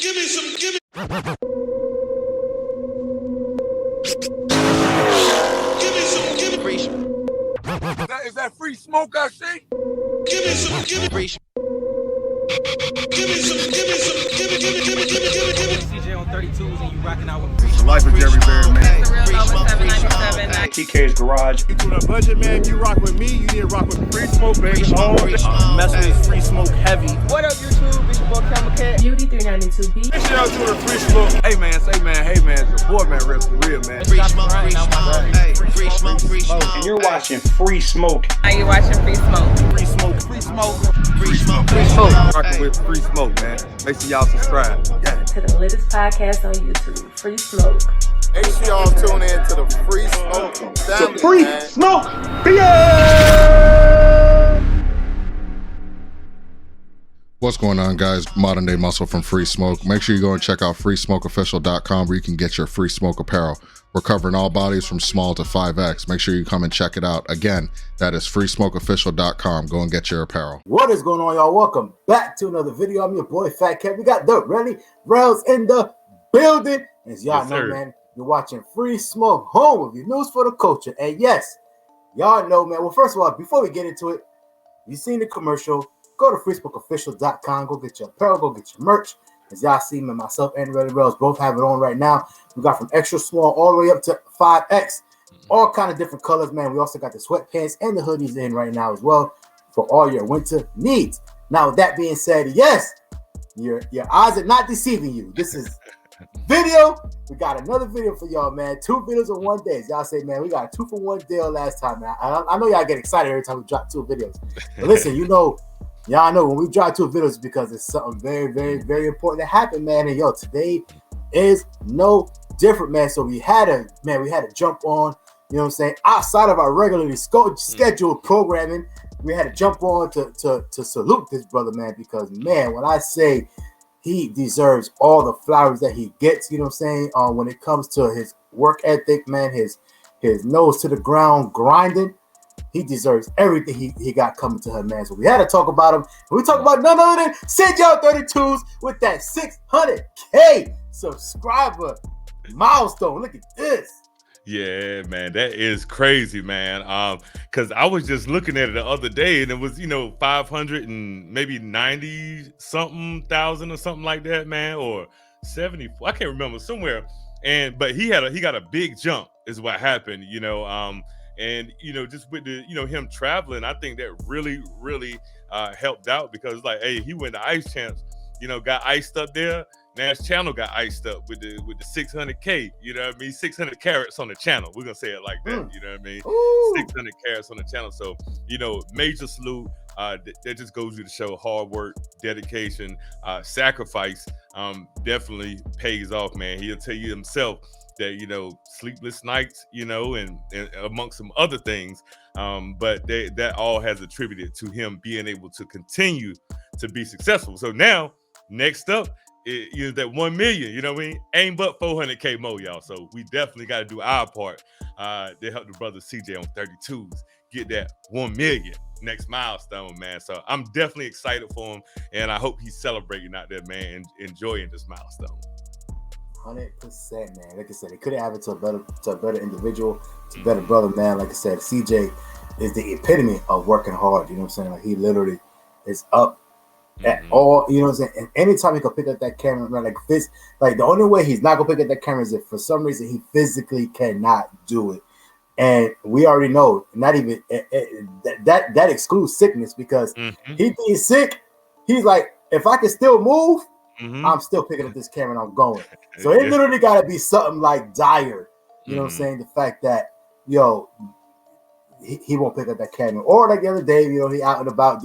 Give me some, give me. Give me some, give me. Free. Is that free smoke I see? Give me some, give me. Free. Give me some, give me some, give me, give me, give me, give me, give me, give me. CJ on 32s and you rocking out with free. The life of Jerry Bear, man. TK's Garage. You on a budget, man. If you rock with me, you need to rock with free smoke, baby. Mess with free smoke heavy. What up, YouTube? It's your boy CamelCat. Beauty 392B. Make sure y'all doing a free smoke. Hey, man. Say, man. Hey, man. It's your boy, man. Rellz for real, man. Free smoke. Free smoke. Hey, free smoke. Free smoke. And you're watching Free Smoke. Are you watching Free Smoke? Free Smoke. Free smoke. Free smoke. Free Smoke. smoke. Rocking with free smoke, man. Make sure y'all subscribe. Yeah. To the latest podcast on YouTube, Free Smoke. Make sure y'all tune in to the Free Smoke family, Free man. Smoke. What's going on, guys? Modern Day Muscle from Free Smoke. Make sure you go and check out freesmokeofficial.com where you can get your free smoke apparel. We're covering all bodies from small to 5X. Make sure you come and check it out. Again, that is freesmokeofficial.com. Go and get your apparel. What is going on, y'all? Welcome back to another video. I'm your boy FaTKaT. We got the Relly, Rellz in the building. As y'all know, man, you're watching Free Smoke, home of your news for the culture. And yes, y'all know, man. Well, first of all, before we get into it, you seen the commercial. Go to freesmokeofficial.com. Go get your apparel. Go get your merch. As y'all see, me, myself, and Relly Rellz both have it on right now. We got from extra small all the way up to 5X. All kind of different colors, man. We also got the sweatpants and the hoodies in right now as well for all your winter needs. Now, with that being said, yes, your eyes are not deceiving you. This is video. We got another video for y'all, man. 2 videos in 1 day. As y'all say, man, we got a 2-for-1 deal last time, man. I know y'all get excited every time we drop 2 videos. But listen, y'all know when we drop 2 videos, it's because it's something very, very, very important that happened, man. And yo, today is no different, man. So we had to jump on, you know what I'm saying, outside of our regularly scheduled programming. We had to jump on to salute this brother, man, because, man, when I say he deserves all the flowers that he gets, you know what I'm saying, when it comes to his work ethic, man, his nose to the ground grinding, he deserves everything he got coming to him, man. So we had to talk about him. We talk about none other than CJ 32s with that 600K subscriber milestone. Look at this. Yeah, man, that is crazy, man. Because I was just looking at it the other day, and it was 500 and maybe 90 something thousand or something like that, man, or 70. I can't remember, somewhere. But he got a big jump is what happened, and just with the him traveling, I think that really helped out, because like, hey, he went to Ice Champs, got iced up there. Now his channel got iced up with the 600K, 600 carats on the channel. We're gonna say it like that, you know what I mean? Ooh. 600 carats on the channel. So, major salute. That just goes to show hard work, dedication, sacrifice definitely pays off, man. He'll tell you himself that, sleepless nights, and amongst some other things. But that all has attributed to him being able to continue to be successful. So now, next up, is that 1 million, you know what I mean? Ain't but 400K more, y'all. So we definitely got to do our part to help the brother CJ on 32s get that 1 million next milestone, man. So I'm definitely excited for him, and I hope he's celebrating out there, man, and enjoying this milestone. 100%, man. Like I said, it could have happened to a better individual, to a better brother, man. Like I said, CJ is the epitome of working hard. You know what I'm saying? Like, he literally is up at all, you know what I'm saying? And anytime he can pick up that camera, man, like the only way he's not gonna pick up that camera is if for some reason he physically cannot do it. And we already know, not even that excludes sickness, because he being sick, he's like, if I can still move, I'm still picking up this camera and I'm going. So it literally got to be something like dire, you know what I'm saying? The fact that, he won't pick up that camera. Or like the other day, he out and about,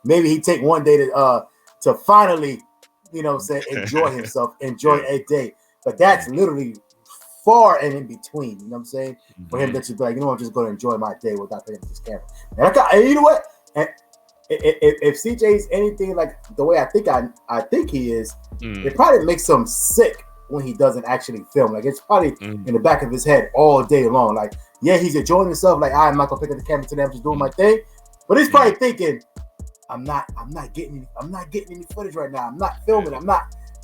maybe he take one day to finally, enjoy himself, enjoy a day. But that's literally far and in between, you know what I'm saying? For him to be like, I'm just going to enjoy my day without picking up this camera. And you know what? And if CJ's anything like the way I think he is, it probably makes him sick when he doesn't actually film. Like, it's probably in the back of his head all day long. Like, yeah, he's enjoying himself. Like, I'm not gonna pick up the camera today. I'm just doing my thing. But he's probably thinking, I'm not getting any footage right now. I'm not filming. I'm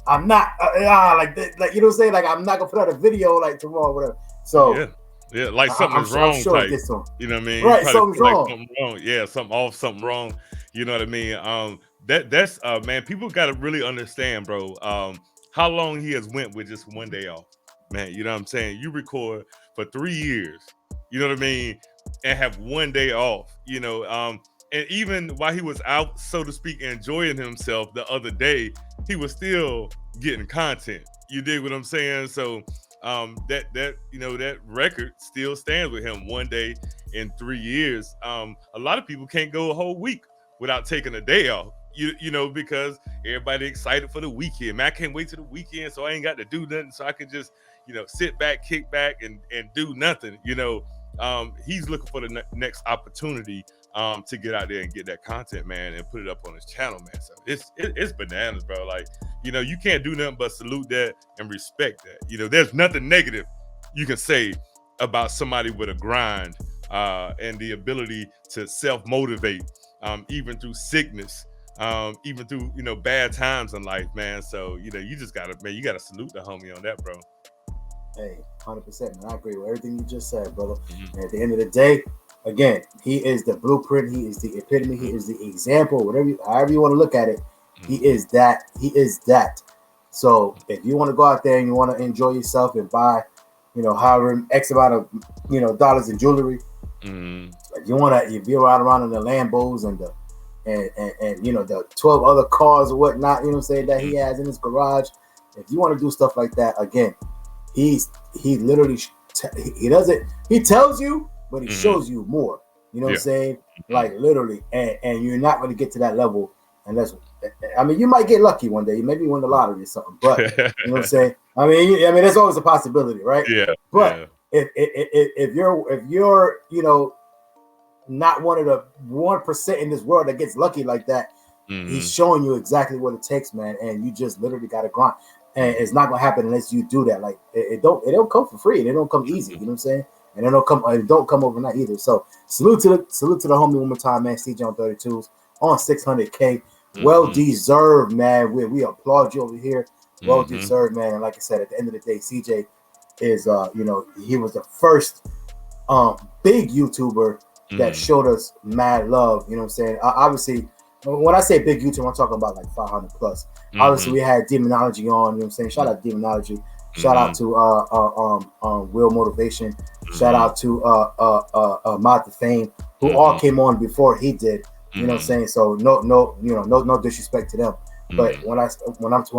I'm not like you know what I'm saying? Like I'm not gonna put out a video like tomorrow, or whatever. So yeah, like something's wrong. I'm sure type. this one. You know what I mean? Right, something's wrong. Like something wrong. Yeah, something off, something wrong. You know what I mean? That's man, people gotta really understand, bro. How long he has went with just one day off. Man, you know what I'm saying? You record for 3 years, you know what I mean, and have one day off, you know. And even while he was out, so to speak, enjoying himself the other day, he was still getting content. You dig what I'm saying? So that you know, that record still stands with him, one day in 3 years. A lot of people can't go a whole week without taking a day off. You know, because everybody excited for the weekend. Man, I can't wait till the weekend, so I ain't got to do nothing, so I can just, you know, sit back, kick back, and do nothing. You know, he's looking for the next opportunity to get out there and get that content, man, and put it up on his channel, man. So it's bananas, bro. Like, you know, you can't do nothing but salute that and respect that. You know, there's nothing negative you can say about somebody with a grind and the ability to self-motivate, even through sickness. Even through, you know, bad times in life, man. So, you know, you just gotta, man, you gotta salute the homie on that, bro. Hey, 100%, man. I agree with everything you just said, brother. And at the end of the day, again, he is the blueprint. He is the epitome. He is the example. However you want to look at it, he is that. He is that. So if you want to go out there and you want to enjoy yourself and buy, you know, however X amount of, you know, dollars in jewelry, if you want to, if you're around in the Lambos and the and you know, the 12 other cars or whatnot, you know what I'm saying, that he has in his garage. If you want to do stuff like that, again, he literally he tells you, but he shows you more. You know what I'm saying? Like literally, and you're not going to get to that level unless, I mean, you might get lucky one day, maybe win the lottery or something. But you know what I'm saying? I mean, there's always a possibility, right? Yeah. But if you're you know, not one of the 1% in this world that gets lucky like that, he's showing you exactly what it takes, man, and you just literally got to grind, and it's not gonna happen unless you do that. Like it don't come for free, and it don't come easy. You know what I'm saying? And it don't come overnight either. So salute to the homie one more time, man. CJ on 32s on 600K, well deserved, man. We applaud you over here. Well deserved, man. And like I said, at the end of the day, CJ is you know, he was the first big YouTuber that showed us mad love. You know what I'm saying? Obviously, when I say big YouTube, I'm talking about like 500 plus. Obviously, we had Demonology on. You know what I'm saying? Shout out Demonology. Shout out to Will Motivation. Shout out to Mod the Fame, who all came on before he did. You know what I'm saying? So no disrespect to them. But when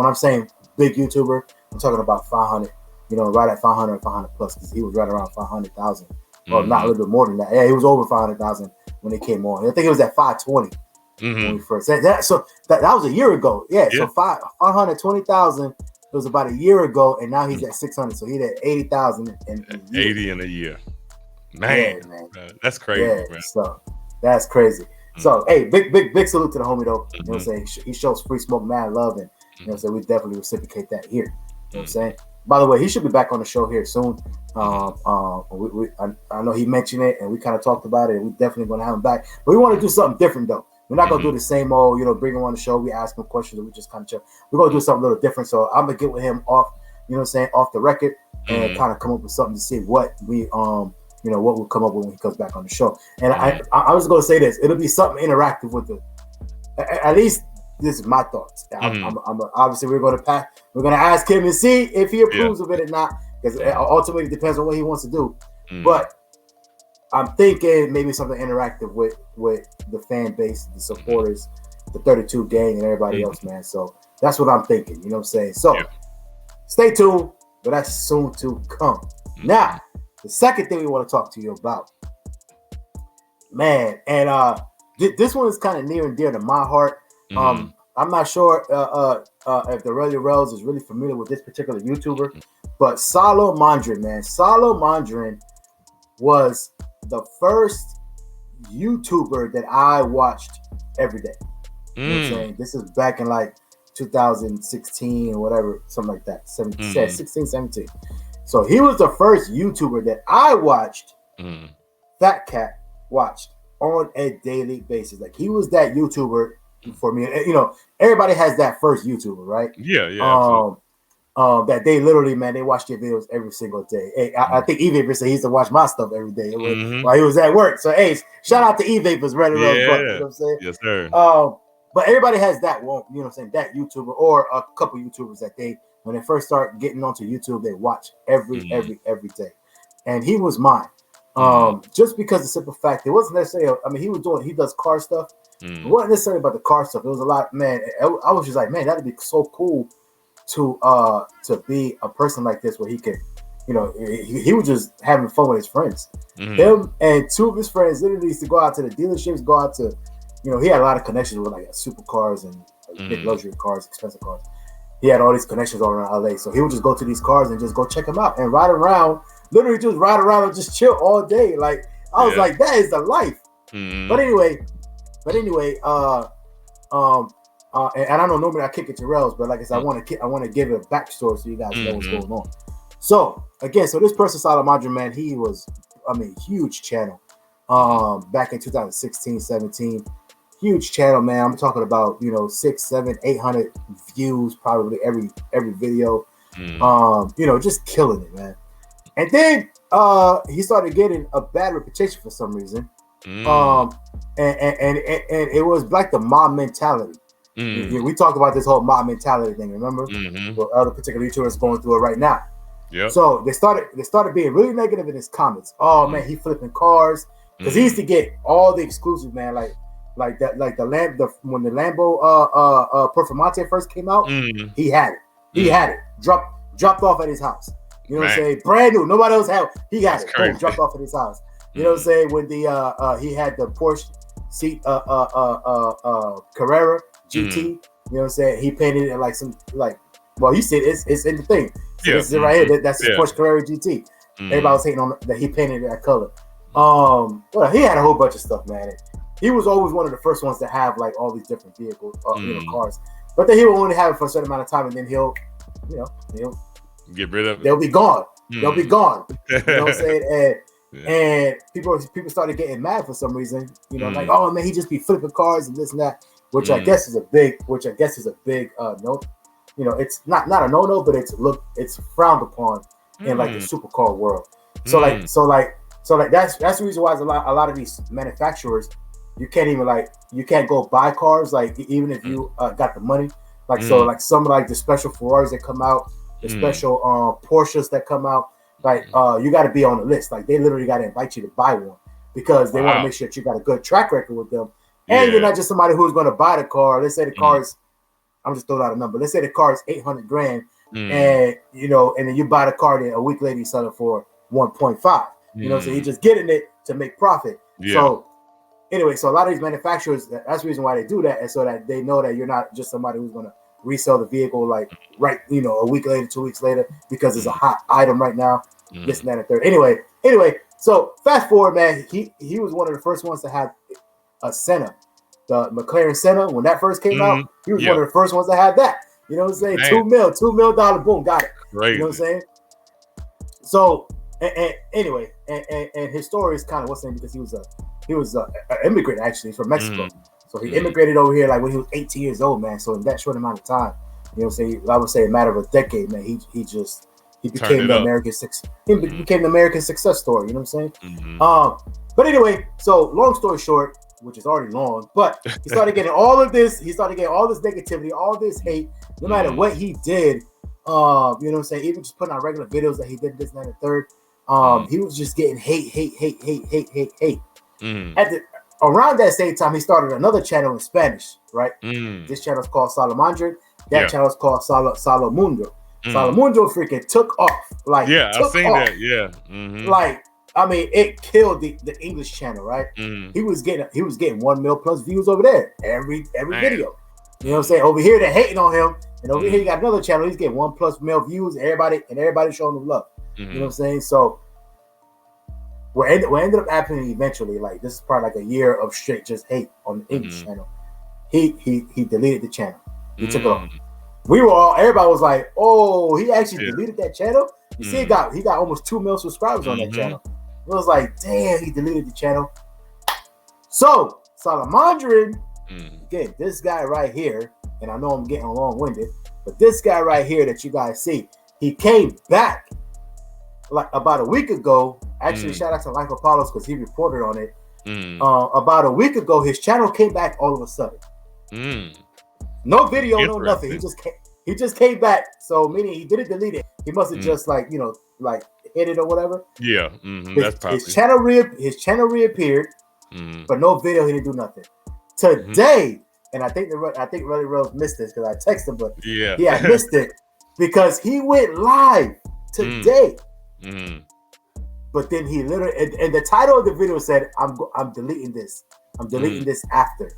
I'm saying big YouTuber, I'm talking about 500. You know, right at 500 plus, because he was right around 500,000. Well, not a little bit more than that. Yeah, he was over 500,000 when he came on. I think it was at 520 when we first said that. So that was a year ago. Yeah. So 520,000 was about a year ago, and now he's at 600. So he's at 80,000 in a year. 80 in a year. Man, that's crazy. Yeah, man. So that's crazy. So hey, big salute to the homie though. You know what I'm saying? He shows Free Smoke mad love, and you know what I'm saying, we definitely reciprocate that here. You know what I'm saying? By the way, he should be back on the show here soon. I know he mentioned it, and we kind of talked about it, and we're definitely going to have him back. But we want to do something different, though. We're not going to do the same old, you know, bring him on the show, we ask him questions, and we just kind of chill. We're going to do something a little different. So I'm going to get with him off, you know what I'm saying, off the record, and kind of come up with something to see what we, you know, what we'll come up with when he comes back on the show. And I was going to say this. It'll be something interactive with the, at least, this is my thoughts. Obviously, we're going to ask him and see if he approves of it or not, because it ultimately depends on what he wants to do. But I'm thinking maybe something interactive with the fan base, the supporters, the 32 gang, and everybody else, man. So that's what I'm thinking. You know what I'm saying? So stay tuned, but that's soon to come. Now, the second thing we want to talk to you about, man, and this one is kind of near and dear to my heart. I'm not sure if the Rellz is really familiar with this particular YouTuber, but Salomondrin, man. Salomondrin was the first YouTuber that I watched every day. You know what I'm saying? This is back in like 2016 or whatever, something like that. 16, 17. So he was the first YouTuber that I watched, FaTKaT watched on a daily basis. Like he was that YouTuber for me. And, you know, everybody has that first YouTuber, right? Yeah, absolutely. That they literally, man, they watch their videos every single day. Hey, I think E-Vapor said he used to watch my stuff every day while he was at work. So, hey, shout out to E-Vapor's Relly, yeah. you know what I'm saying? Yes, sir. But everybody has that one, you know what I'm saying, that YouTuber or a couple YouTubers that they, when they first start getting onto YouTube, they watch every day. And he was mine. Just because the simple fact, it wasn't necessarily, I mean, he does car stuff. It wasn't necessarily about the car stuff. It was a lot, man. I was just like, man, that'd be so cool to be a person like this where he could, you know, he was just having fun with his friends. Him and two of his friends literally used to go out to the dealerships, go out to, you know, he had a lot of connections with like supercars and big luxury cars, expensive cars. He had all these connections all around LA. So he would just go to these cars and just go check them out and ride around, literally just ride around and just chill all day. Like, I was like, that is the life. But anyway, and I know normally I kick it to Rellz, but like I said, I want to give it a backstory so you guys know what's going on. So again, so this person Salomondrin, man, he was, I mean, huge channel. Back in 2016, 17, huge channel, man. I'm talking about, you know, 600, 700, 800 views probably every video. You know, just killing it, man. And then he started getting a bad reputation for some reason. And it was like the mob mentality. We talked about this whole mob mentality thing, remember? Well, other particular YouTubers going through it right now. Yeah. So they started being really negative in his comments. Oh man, he flipping cars because he used to get all the exclusive, man. Like that, like when the Lambo Performante first came out, he had it. He had it dropped off at his house. You know what I'm saying? Brand new, nobody else had it. He got it. Boom, dropped off at his house. You know what I'm saying? When the he had the Porsche seat Carrera GT, you know what I'm saying? He painted it like some well, you said it's in the thing. So this is it right here. That's his Porsche Carrera GT. Everybody was hating on that he painted it that color. Well, he had a whole bunch of stuff, man. He was always one of the first ones to have like all these different vehicles, you know, cars. But then he will only have it for a certain amount of time, and then he'll get rid of it. They'll be gone. They'll be gone. You know what I'm saying? And people started getting mad for some reason. You know, like, oh man, he just be flipping cars and this and that, which I guess is a big no. You know, it's not a no, but it's frowned upon in like the supercar world. So that's the reason why a lot of these manufacturers, you can't go buy cars like even if you got the money. Like so like some like the special Ferraris that come out, the special Porsches that come out, like you got to be on the list. Like they literally got to invite you to buy one because they want to make sure that you got a good track record with them, and you're not just somebody who's going to buy the car. Let's say the car is, I'm just throwing out a number. Let's say the car is $800,000, and you know, and then you buy the car, then a week later you sell it for 1.5. You know, so you're just getting it to make profit. So anyway, so a lot of these manufacturers, that's the reason why they do that, and so that they know that you're not just somebody who's going to resell the vehicle like you know, a week later, 2 weeks later, because it's a hot item right now, this and that and third. Anyway, so fast forward, man, he was one of the first ones to have a Senna, the McLaren Senna. When that first came out, he was one of the first ones to have that. You know what I'm saying? $2 million, boom, got it. Crazy. You know what I'm saying? So anyway, his story is kind of what's name because he was an immigrant actually from Mexico. So he immigrated over here like when he was 18 years old, man. So in that short amount of time, you know what I'm saying? I would say a matter of a decade, man. He became the American became the American success story. You know what I'm saying? But anyway, so long story short, which is already long, but he started getting all of this. He started getting all this negativity, all this hate, no matter what he did. You know what I'm saying? Even just putting out regular videos that he did this, that, and the third. He was just getting hate. Around that same time, he started another channel in Spanish, right? This channel is called Salomondrin. That channel is called Salomondrin. Salomondrin freaking took off. Like, I've seen that. Yeah. Like, I mean, it killed the English channel, right? He was getting 1 mil plus views over there every video. You know what I'm saying? Over here, they're hating on him, and over here, you got another channel. He's getting 1+ mil views. Everybody showing him love. You know what I'm saying? So what ended up happening eventually, like this is probably like a year of straight just hate on the English channel. He deleted the channel. He took it off. Everybody was like, oh, he actually deleted that channel. You see, he got almost 2 million subscribers on that channel. It was like, damn, he deleted the channel. So Salomondrin Again, this guy right here, and I know I'm getting long-winded, but this guy right here that you guys see, he came back like about a week ago. Actually, shout out to Life Apollos because he reported on it. About a week ago, his channel came back all of a sudden. No video, no nothing. He just came back. So meaning he didn't delete it. He must have just like hit it or whatever. Yeah, that's probably his channel reappeared, but no video. He didn't do nothing today. And I think Rellz missed this because I texted him, but he had missed it because he went live today. But then he literally and the title of the video said, "I'm deleting this. I'm deleting this after."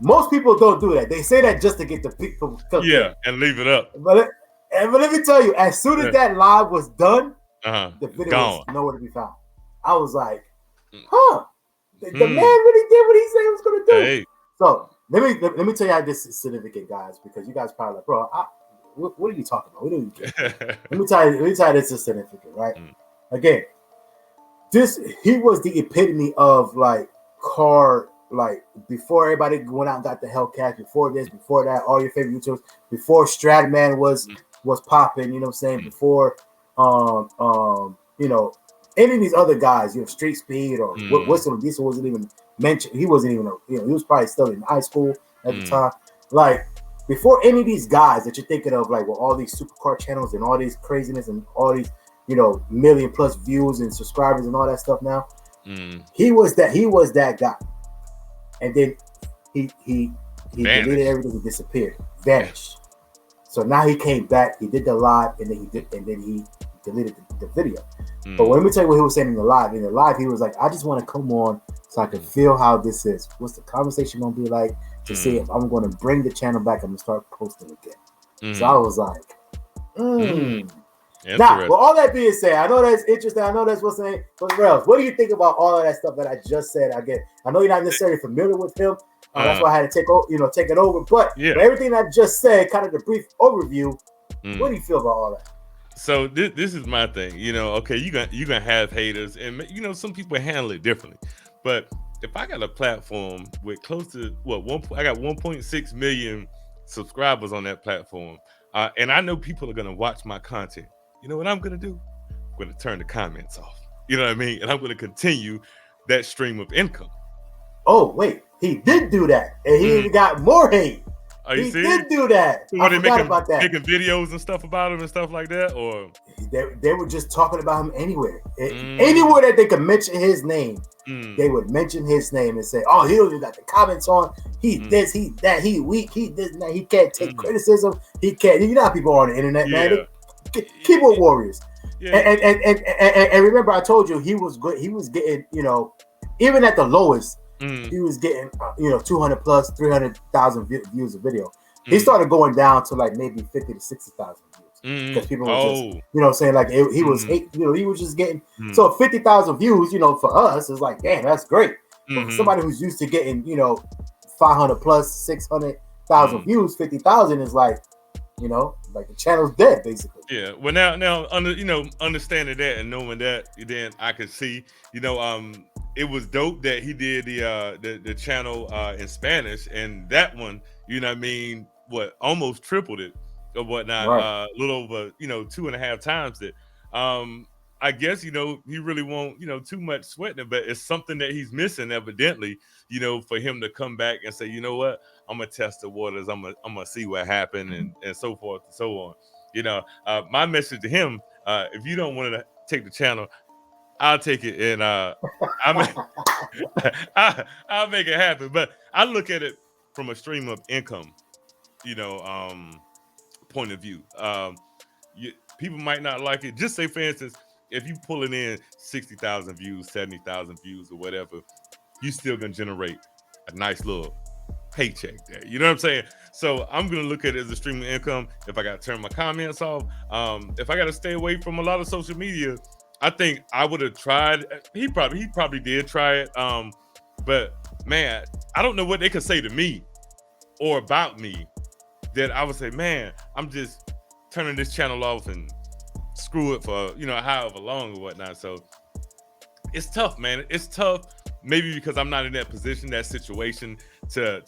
Most people don't do that. They say that just to get the people and leave it up. But let me tell you, as soon as that live was done, the video was nowhere to be found. I was like, "Huh." The man really did what he said he was going to do. Hey. So let me tell you how this is significant, guys, because you guys probably like, bro, what are you talking about? What do you get? Let me tell you this is significant, right? Again, he was the epitome of like car, like before everybody went out and got the Hellcat, before this, before that, all your favorite YouTubers, before Stradman was popping, you know what I'm saying? Before any of these other guys, Street Speed or Whistle Diesel wasn't even mentioned. He wasn't even, he was probably still in high school at the time. Like before any of these guys that you're thinking of, like with all these supercar channels and all these craziness and all these, million plus views and subscribers and all that stuff now, he was that guy. And then he deleted everything, he disappeared, vanished. So now he came back, he did the live, and then he deleted the video. But let me tell you what he was saying in the live. In the live, he was like, I just want to come on so I can feel how this is. What's the conversation going to be like to see if I'm going to bring the channel back and start posting again. So I was like, Now, with all that being said, I know that's interesting. I know that's what's saying. But Rellz, what do you think about all of that stuff that I just said? Again, I know you're not necessarily familiar with him. That's why I had to take it over. But for everything I just said, kind of the brief overview, what do you feel about all that? So this is my thing, okay, you're gonna have haters, and some people handle it differently. But if I got a platform with close to I got 1.6 million subscribers on that platform, and I know people are gonna watch my content. You know what I'm gonna do? I'm gonna turn the comments off. You know what I mean? And I'm gonna continue that stream of income. Oh wait, he did do that, and he even got more hate. He did do that. Were they making videos and stuff about him and stuff like that, or they were just talking about him anywhere, anywhere that they could mention his name. They would mention his name and say, "Oh, he only got the comments on. He this, he that, he weak, he this, and that. He can't take criticism. He can't." You know how people are on the internet, man. Keyboard warriors. And remember, I told you he was good. He was getting, even at the lowest. He was getting 200 plus 300,000 views a video. He started going down to like maybe 50 to 60,000 views because people were just saying like he was he was just getting so 50,000 views for us is like, damn, that's great. But for somebody who's used to getting 500 plus 600,000 views, 50,000 is like like the channel's dead basically. Yeah, well now understanding that and knowing that, then I could see it was dope that he did the channel in Spanish, and that one, almost tripled it or whatnot, a little over 2.5 times it. I guess he really won't too much sweating it, but it's something that he's missing evidently, for him to come back and say, you know what, I'm gonna test the waters, I'm gonna see what happened, and so forth and so on. My message to him, if you don't want to take the channel, I'll take it, and I'll make it happen. But I look at it from a stream of income, point of view. People might not like it. Just say, for instance, if you pulling in 60,000 views, 70,000 views, or whatever, you still gonna generate a nice little paycheck there. You know what I'm saying? So I'm gonna look at it as a stream of income. If I gotta turn my comments off, if I gotta stay away from a lot of social media, I think I would have tried. He probably did try it. But man, I don't know what they could say to me or about me that I would say, man, I'm just turning this channel off and screw it for however long or whatnot. So it's tough, man. It's tough maybe because I'm not in that position, that situation to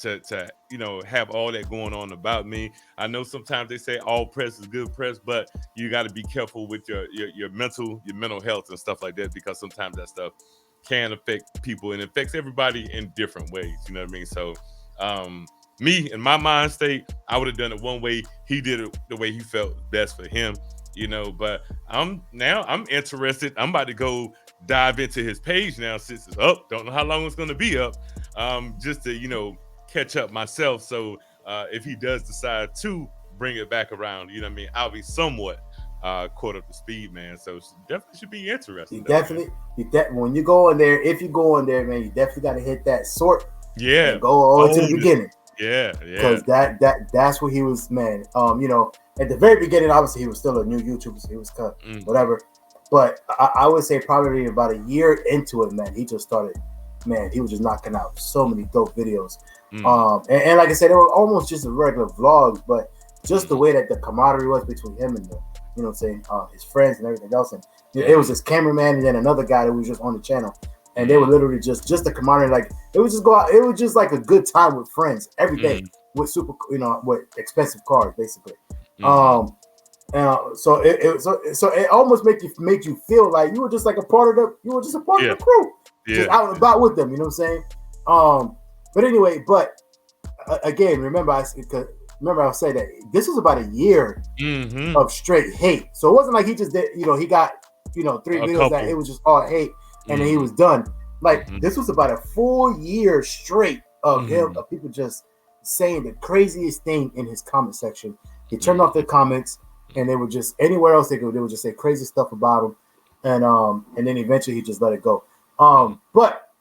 have all that going on about me. I know sometimes they say all press is good press, but you got to be careful with your mental health and stuff like that, because sometimes that stuff can affect people and affects everybody in different ways. You know what I mean? So me, in my mind state, I would have done it one way. He did it the way he felt best for him, but I'm interested. I'm about to go dive into his page now since it's up. Don't know how long it's going to be up, just to catch up myself. So if he does decide to bring it back around, I'll be somewhat caught up to speed, man. So definitely should be interesting. When you go in there, if you go in there, man, you definitely got to hit that sort. Yeah, and go all to the beginning. Yeah, because that's where he was, man. At the very beginning, obviously he was still a new YouTuber, so he was cut, whatever. But I would say probably about a year into it, man, he just started, man, he was just knocking out so many dope videos. And like I said, they were almost just regular vlogs, but just the way that the camaraderie was between him and the, his friends and everything else. And it was this cameraman and then another guy that was just on the channel. And they were literally just the camaraderie, like it would just go out. It was just like a good time with friends every day with with expensive cars, basically. So it almost made you feel like you were just like a part of the crew, just out and about with them. You know what I'm saying? But anyway, again, remember I said that this was about a year of straight hate. So it wasn't like he just did. He got 3 videos that it was just all hate. And then he was done. Like this was about a full year straight of of people just saying the craziest thing in his comment section. He turned off their comments, and they were just anywhere else they would just say crazy stuff about him, and then eventually he just let it go. But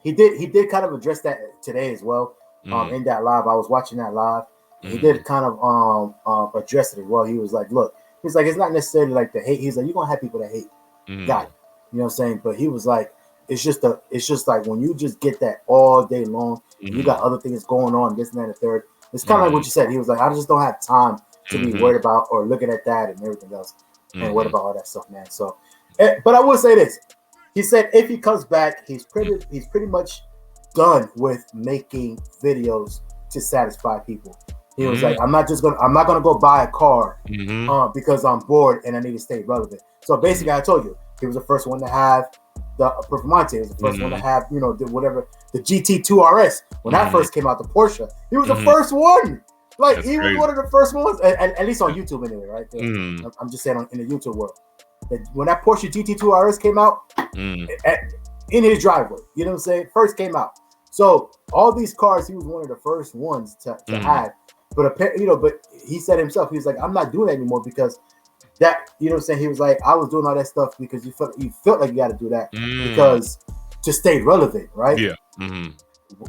he did kind of address that today as well. In that live, I was watching that live. He did kind of address it as well. He was like, "Look, he's like, it's not necessarily like the hate. He's like, you're gonna have people that hate, got it." You know what I'm saying? But he was like, it's just like when you just get that all day long, you got other things going on, this and that and the third. It's kind of like what you said. He was like, I just don't have time to be worried about or looking at that and everything else and worried about all that stuff, man. So, but I will say this. He said if he comes back, he's pretty much done with making videos to satisfy people. He was like, I'm not gonna go buy a car because I'm bored and I need to stay relevant. So basically, I told you, he was the first one to have the Performante. He was the first one to have, the GT2 RS. When that first came out, the Porsche, he was the first one. Like, he was one of the first ones, at least on YouTube anyway, right? I'm just saying in the YouTube world. When that Porsche GT2 RS came out, in his driveway, you know what I'm saying? First came out. So all these cars, he was one of the first ones to have. But but he said himself, he was like, I'm not doing that anymore because that, you know what I'm saying? He was like, I was doing all that stuff because you felt like you got to do that because to stay relevant, right? Yeah.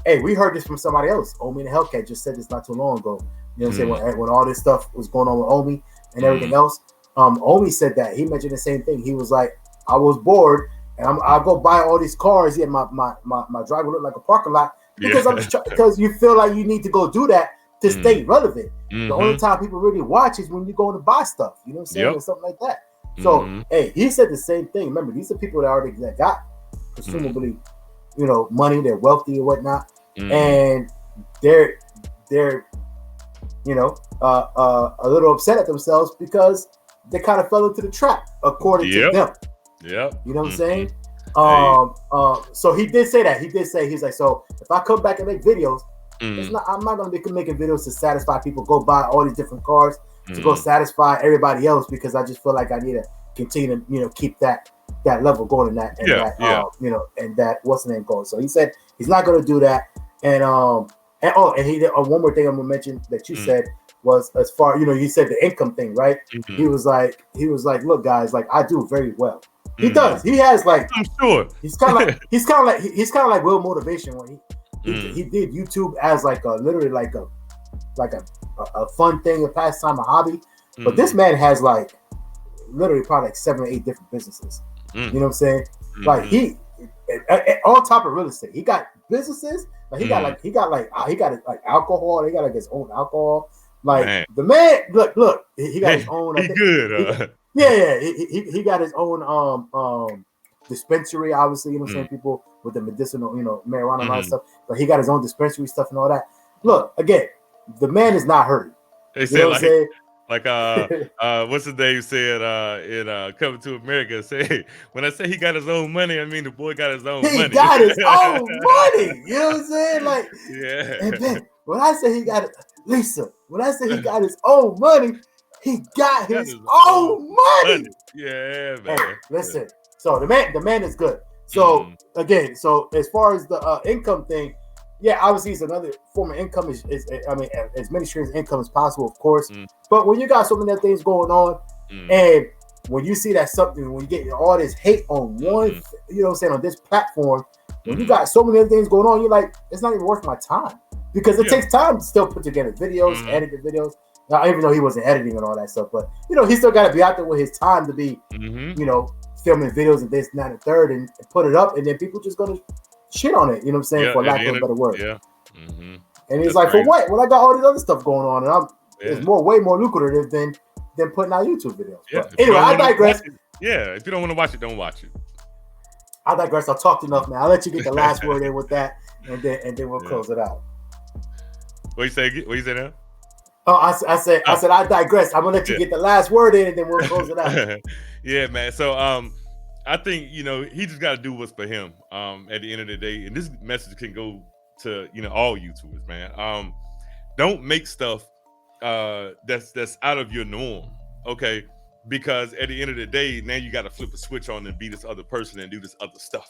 Hey, we heard this from somebody else. Omi and FaTKaT just said this not too long ago. You know what I'm saying? When all this stuff was going on with Omi and everything else, Omi said that. He mentioned the same thing. He was like, I was bored and I'll go buy all these cars. Yeah, my driveway looked like a parking lot because because you feel like you need to go do that to stay relevant. The only time people really watch is when you're going to buy stuff, you know what I'm saying, or something like that. So, hey, he said the same thing. Remember, these are people that got presumably, money, they're wealthy or whatnot, and they're a little upset at themselves because they kind of fell into the trap according to them. Yeah, you know what I'm saying. So he did say that. He's like, so if I come back and make videos. I'm not going to be making videos to satisfy people, go buy all these different cars to go satisfy everybody else because I just feel like I need to continue to, keep that level going and that what's the name going. So he said he's not going to do that. And he did one more thing I'm going to mention that you said was as far, you said the income thing, right? He was like, look, guys, like I do very well. He does. He has like, I'm sure he's kind of like Will Motivation when he did YouTube as like literally like a fun thing, a pastime, a hobby. But this man has like literally probably like 7 or 8 different businesses. You know what I'm saying? Like he on top of real estate, he got businesses. Like he got alcohol. He got like his own alcohol. Like the man, look, he got his own. He good. He got his own dispensary, obviously, you know what I'm saying, people with the medicinal, you know, marijuana and all that stuff, but he got his own dispensary stuff and all that. Look, again, the man is not hurting. They You say know what I'm saying? what's his name said in Coming to America, say when I say he got his own money, I mean the boy got his own money. He got his own money. You know what I'm saying? Like, yeah. And then when I say he got it, Lisa, when I say he got his own money, he got his own money. Yeah, man. Hey, listen. So the man is good. So again, so as far as the income thing, yeah, obviously it's another form of income. Is I mean, as many streams of income as possible, of course. But when you got so many other things going on, and when you see that something, when you get all this hate on one, you know what I'm saying, on this platform, when you got so many other things going on, you're like, it's not even worth my time, because it takes time to still put together videos, edit the videos. Now, even though he wasn't editing and all that stuff, but you know, he still got to be out there with his time to be, you know, filming videos and this, and that, and third, and put it up, and then people just gonna shit on it. You know what I'm saying? For lack of a better word. Yeah. And he's like, crazy. For what? Well, I got all this other stuff going on, and it's way more lucrative than putting out YouTube videos. Yeah. But anyway, I digress. If you don't want to watch it, don't watch it. I digress. I've talked enough, man. I'll let you get the last word in with that, and then we'll close it out. What you say? What you say now? Oh, I said I digress. I'm gonna let you get the last word in, and then we'll close it out. Yeah, man. So I think, you know, he just got to do what's for him. At the end of the day, and this message can go to, you know, all YouTubers, man. Don't make stuff that's out of your norm, okay? Because at the end of the day, now you got to flip a switch on and be this other person and do this other stuff.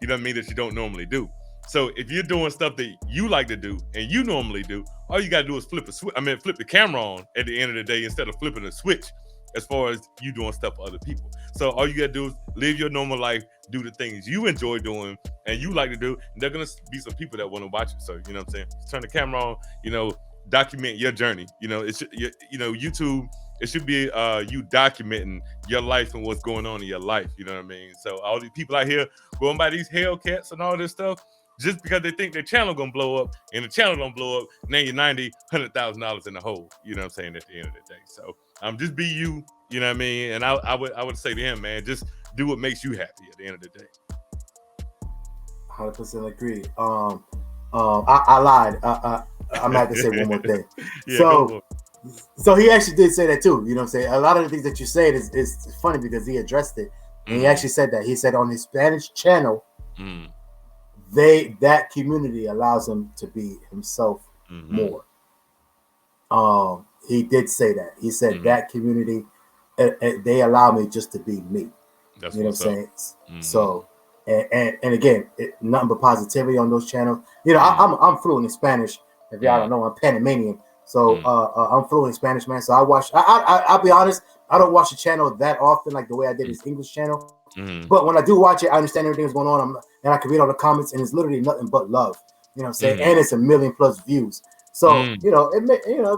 You know what I mean? That you don't normally do. So if you're doing stuff that you like to do and you normally do, all you got to do is flip the camera on at the end of the day instead of flipping a switch as far as you doing stuff for other people. So all you got to do is live your normal life, do the things you enjoy doing and you like to do. And there are going to be some people that want to watch it. So, you know what I'm saying? Turn the camera on, you know, document your journey. You know, YouTube, it should be you documenting your life and what's going on in your life. You know what I mean? So all these people out here going by these Hellcats and all this stuff, just because they think their channel gonna blow up and the channel don't blow up, now you're $100,000 in the hole. You know what I'm saying? At the end of the day. So just be you. You know what I mean? And I would say to him, man, just do what makes you happy at the end of the day. 100% agree. I lied. I'm not gonna say one more thing. So he actually did say that too. You know what I'm saying? A lot of the things that you said is funny because he addressed it. And he actually said that. He said on his Spanish channel, that community allows him to be himself more. He did say that. He said that community, they allow me just to be me. That's you know what I'm saying? So, and again, nothing but positivity on those channels. You know, I'm fluent in Spanish. If y'all don't know, I'm Panamanian. So I'm fluent in Spanish, man. So I watch. I'll be honest. I don't watch the channel that often, like the way I did his English channel. But when I do watch it, I understand everything that's going on, and I can read all the comments, and it's literally nothing but love. You know what I'm saying? And it's 1 million+ views. So you know,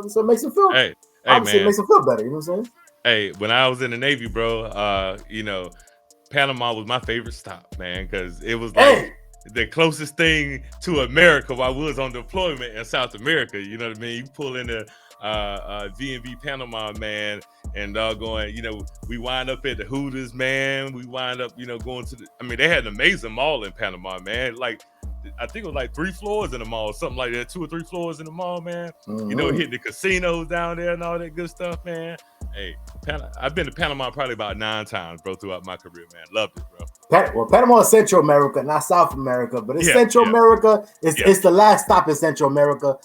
so it makes him feel. Obviously, it makes him feel better. You know what I'm saying? Hey, when I was in the Navy, bro, you know, Panama was my favorite stop, man, because it was like the closest thing to America while we was on deployment in South America. You know what I mean? You pull in the V&V Panama, man, and going, you know, we wind up at the Hooters, man. We wind up, you know, going to they had an amazing mall in Panama, man. Like, I think it was like 3 floors in the mall, something like that, 2 or 3 floors in the mall, man. You know, hitting the casinos down there and all that good stuff, man. Hey, I've been to Panama probably about 9 times, bro, throughout my career, man. Loved it, bro. Well, Panama is Central America, not South America, but it's Central America. It's the last stop in Central America.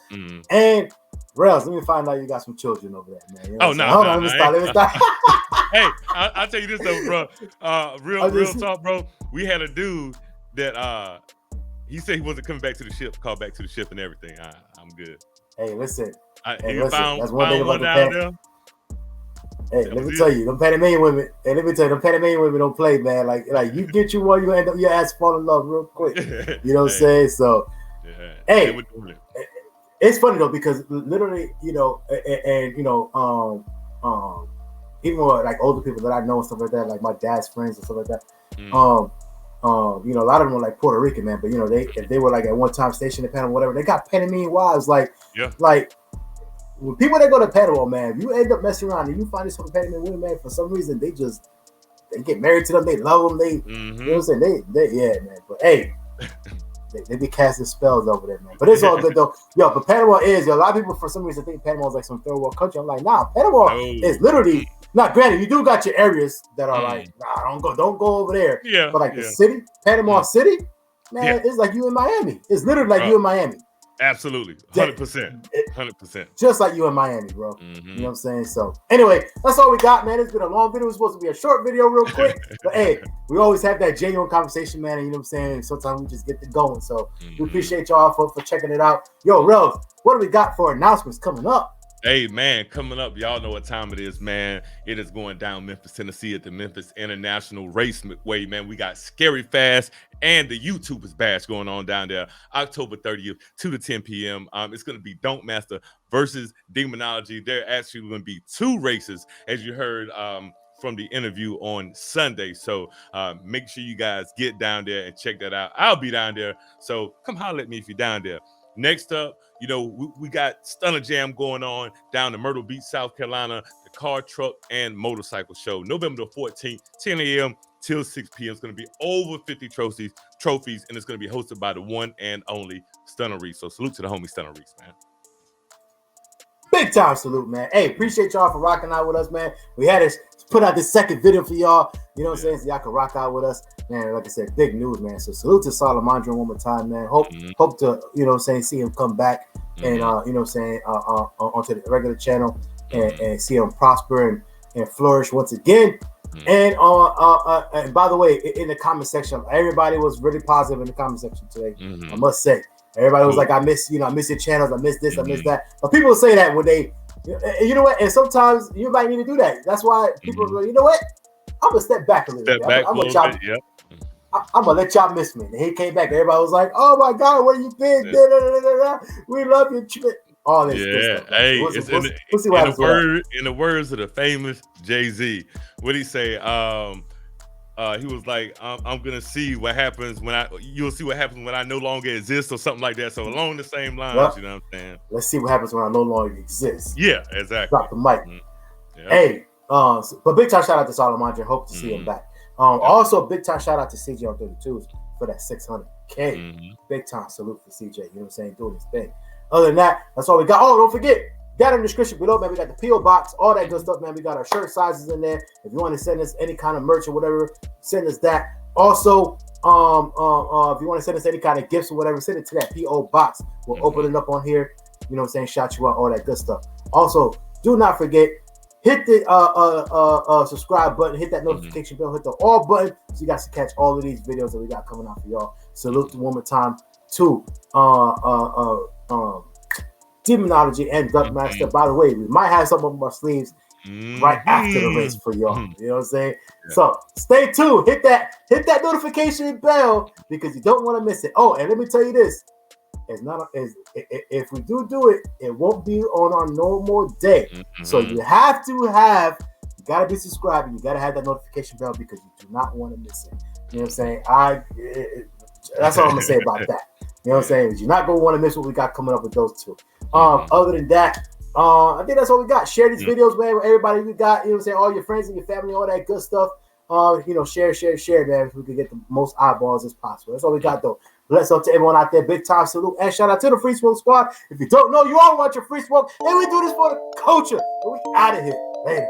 And Rellz, let me find out you got some children over there, man. You know hold on, let me stop. Hey, I'll tell you this though, bro. Real talk, bro. We had a dude that he said he wasn't coming back to the ship, called back to the ship and everything. I'm good. Hey, listen. Found that's one thing about down there. Hey, let me tell you, them Panamanian women. Hey, let me tell you, them Panamanian women don't play, man. Like you get you one, you end up your ass fall in love real quick. You know what I'm saying? So, hey, it's funny though because literally, you know, and you know, even with like older people that I know and stuff like that, like my dad's friends and stuff like that. You know, a lot of them were like Puerto Rican, man. But you know, they were like at one time stationed in Panama, whatever. They got Panamanian wives, like when people that go to Panama, man, if you end up messing around and you find this Panamanian women, man, for some reason they they get married to them, they love them, they you know what I'm saying? They yeah, man. But hey, they be casting spells over there, man. But it's all good though. Yo, but Panama is, a lot of people for some reason think Panama is like some third world country. I'm like, nah, Panama is literally not. Granted, you do got your areas that are like, nah, don't go over there. Yeah, but like the city, Panama City, man, it's like you in Miami. It's literally like you in Miami. Absolutely, 100%. Just like you in Miami, bro. You know what I'm saying? So anyway, that's all we got, man. It's been a long video. It's supposed to be a short video real quick. But hey, we always have that genuine conversation, man. And you know what I'm saying? Sometimes we just get it going. So we appreciate y'all for checking it out. Yo, Rellz, what do we got for announcements coming up? Hey, man, coming up, y'all know what time it is, man. It is going down Memphis, Tennessee at the Memphis International Raceway, man. We got Scary Fast and the YouTubers Bash going on down there October 30th, 2 to 10 p.m. It's going to be Don't Master versus Demonology. There actually going to be 2 races, as you heard from the interview on Sunday. So make sure you guys get down there and check that out. I'll be down there. So come holler at me if you're down there. Next up, you know, we got Stunner Jam going on down in Myrtle Beach, South Carolina, the car, truck, and motorcycle show, November the 14th, 10 a.m. till 6 p.m. It's going to be over 50 trophies, and it's going to be hosted by the one and only Stunner Reese. So salute to the homie Stunner Reese, man. Big time salute, man. Hey, appreciate y'all for rocking out with us, man. We had to put out this second video for y'all, you know what I'm saying, so y'all can rock out with us, man. Like I said, big news, man. So salute to Salomondrin one more time, man. Hope to, you know what I'm saying, see him come back and you know what I'm saying, onto the regular channel and see him prosper and flourish once again. And by the way, in the comment section, everybody was really positive in the comment section today. I must say, everybody was like, I miss your channels, I miss this, I miss that. But people say that when they, you know what? And sometimes you might need to do that. That's why people go, you know what? I'm gonna step back a little bit. I'm gonna let y'all miss me. And he came back. Everybody was like, "Oh my God, where you been? We love you." All this. Yeah. Stuff, hey, we'll it's see what happens. in the words of the famous Jay-Z, what did he say? He was like, I'm gonna see what happens you'll see what happens when I no longer exist, or something like that. So along the same lines, you know what I'm saying? Let's see what happens when I no longer exist. Yeah, exactly. Drop the mic. Hey, but big time shout out to Salomondrin. Hope to see him back. Also, big time shout out to CJ on 32s for that 600K. Big time salute for CJ. You know what I'm saying? Doing his thing. Other than that, that's all we got. Oh, don't forget, down in the description below, man, we got the P.O. box, all that good stuff, man. We got our shirt sizes in there. If you want to send us any kind of merch or whatever, send us that. Also, if you want to send us any kind of gifts or whatever, send it to that P.O. box. We'll open it up on here. You know what I'm saying? Shout you out, all that good stuff. Also, do not forget, hit the subscribe button, hit that notification bell, hit the all button, so you guys can catch all of these videos that we got coming out for y'all. Salute one more time to Demonology and Duckmaster. By the way, we might have some of our sleeves right after the race for y'all. You know what I'm saying? So stay tuned. Hit that notification bell because you don't want to miss it. Oh, and let me tell you this. If we do it, it won't be on our normal day. So you gotta be subscribed and you gotta have that notification bell because you do not want to miss it. You know what I'm saying? That's all I'm gonna say about that. You know what I'm saying? You're not gonna want to miss what we got coming up with those two. Other than that, I think that's all we got. Share these videos, man, with everybody we got. You know what I'm saying? All your friends and your family, all that good stuff. You know, share, man, if we can get the most eyeballs as possible. That's all we got, though. Bless up to everyone out there. Big time salute and shout out to the Free Smoke Squad. If you don't know, you all want your Free Smoke, and we do this for the culture. But we out of here later.